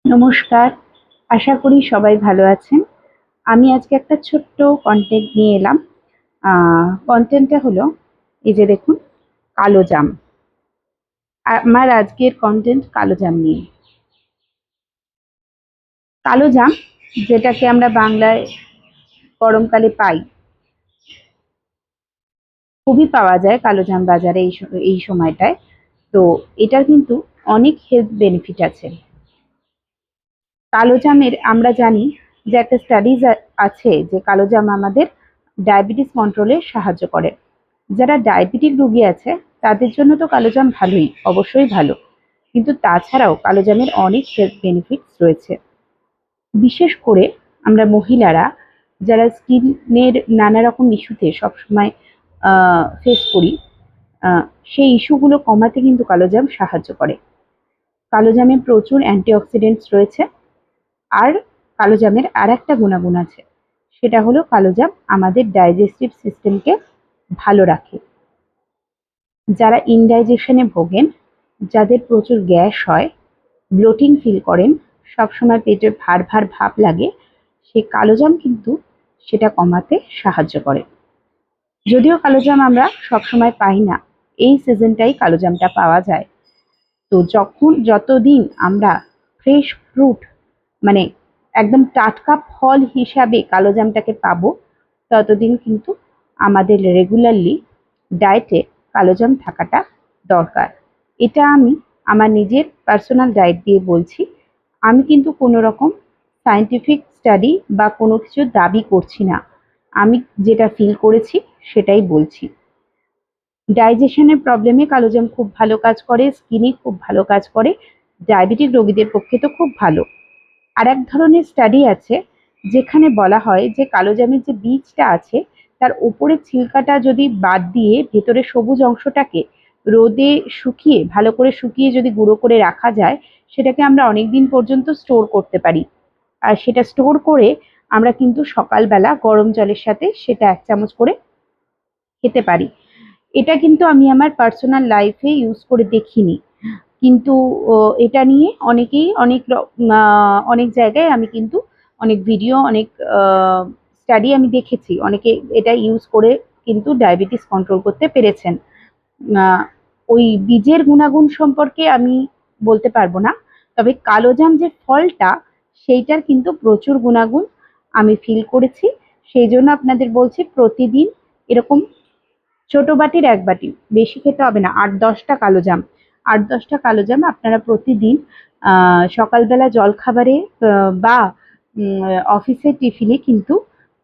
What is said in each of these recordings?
নমস্কার। আশা করি সবাই ভালো আছেন। আমি আজকে একটা ছোট্ট কনটেন্ট নিয়ে এলাম। কনটেন্টটা হলো এই যে দেখুন, কালো জাম। আমার আজকের কনটেন্ট কালো জাম নিয়ে। কালো জাম, যেটাকে আমরা বাংলায় গরমকালে পাই, খুবই পাওয়া যায় কালো জাম বাজারে এই সময়টায়। তো এটার কিন্তু অনেক হেলথ বেনিফিট আছে। কালো জামের আমরা জানি যে একটা স্টাডিজ আছে যে কালো জাম আমাদের ডায়াবেটিস কন্ট্রোলে সাহায্য করে। যারা ডায়াবেটিক রোগী আছে তাদের জন্য তো কালো জাম ভালোই, অবশ্যই ভালো। কিন্তু তাছাড়াও কালো জামের অনেক হেলথ বেনিফিটস রয়েছে। বিশেষ করে আমরা মহিলারা যারা স্কিনের নানা রকম ইস্যুতে সবসময় ফেস করি, সেই ইস্যুগুলো কমাতে কিন্তু কালো জাম সাহায্য করে। কালো জামে প্রচুর অ্যান্টিঅক্সিডেন্টস রয়েছে। আর কালো জামের আর একটা গুণাগুণ আছে, সেটা হলো কালো জাম আমাদের ডাইজেস্টিভ সিস্টেমকে ভালো রাখে। যারা ইনডাইজেশনে ভোগেন, যাদের প্রচুর গ্যাস হয়, ব্লোটিং ফিল করেন, সবসময় পেটে ভার ভার ভাব লাগে, সেই কালো জাম কিন্তু সেটা কমাতে সাহায্য করে। যদিও কালো জাম আমরা সবসময় পাই না, এই সিজনটাই কালো জামটা পাওয়া যায়। তো যতদিন আমরা ফ্রেশ ফ্রুট, মানে একদম টাটকা ফল হিসাবে কালো জামটাকে পাবো, ততদিন কিন্তু আমাদের রেগুলারলি ডায়েটে কালো জাম থাকাটা দরকার। এটা আমি আমার নিজের পার্সোনাল ডায়েট দিয়ে বলছি। আমি কিন্তু কোনো রকম সায়েন্টিফিক স্টাডি বা কোনো কিছু দাবি করছি না। আমি যেটা ফিল করেছি সেটাই বলছি। ডাইজেশনের প্রবলেমে কালোজাম খুব ভালো কাজ করে, স্কিনে খুব ভালো কাজ করে, ডায়াবেটিক রোগীদের পক্ষে তো খুব ভালো। আর এক ধরনের স্টাডি আছে যেখানে বলা হয় যে কালোজামের যে বীজটা আছে তার উপরের ছিলকাটা যদি বাদ দিয়ে ভেতরে সবুজ অংশটাকে রোদে শুকিয়ে, ভালো করে শুকিয়ে যদি গুঁড়ো করে রাখা যায়, সেটাকে আমরা অনেক দিন পর্যন্ত স্টোর করতে পারি। আর সেটা স্টোর করে আমরা কিন্তু সকালবেলা গরম জলের সাথে সেটা 1 চামচ করে খেতে পারি। এটা কিন্তু আমি আমার পার্সোনাল লাইফে ইউজ করে দেখিনি। কিন্তু এটা নিয়ে অনেকেই অনেক জায়গায় আমি কিন্তু অনেক ভিডিও, অনেক স্টাডি আমি দেখেছি। অনেকে এটা ইউজ করে কিন্তু ডায়াবেটিস কন্ট্রোল করতে পেরেছেন। ওই বীজের গুণাগুণ সম্পর্কে আমি বলতে পারবো না। তবে কালোজাম যে ফলটা, সেইটার কিন্তু প্রচুর গুণাগুণ আমি ফিল করেছি। সেই জন্য আপনাদের বলছি প্রতিদিন এরকম ছোট বাটির 1 বাটি, বেশি খেতে হবে না, 8-10টা কালোজাম। 8-10টা কালোজাম আপনারা প্রতিদিন সকালবেলা জলখাবারে বা অফিসের টিফিনে কিন্তু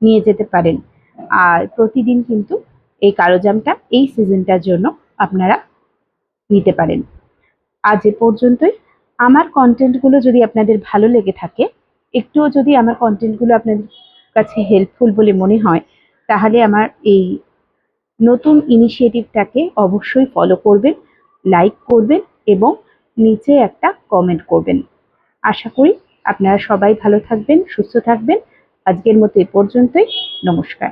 নিয়ে যেতে পারেন। আর প্রতিদিন কিন্তু এই কালোজামটা এই সিজনটার জন্য আপনারা নিতে পারেন। আজ এ পর্যন্তই। আমার কন্টেন্টগুলো যদি আপনাদের ভালো লেগে থাকে, একটুও যদি আমার কন্টেন্টগুলো আপনাদের কাছে হেল্পফুল বলে মনে হয়, তাহলে আমার এই নতুন ইনিশিয়েটিভটাকে অবশ্যই ফলো করবেন, লাইক করবেন এবং নিচে একটা কমেন্ট করবেন। আশা করি আপনারা সবাই ভালো থাকবেন, সুস্থ থাকবেন। আজকের মতো এ পর্যন্তই। নমস্কার।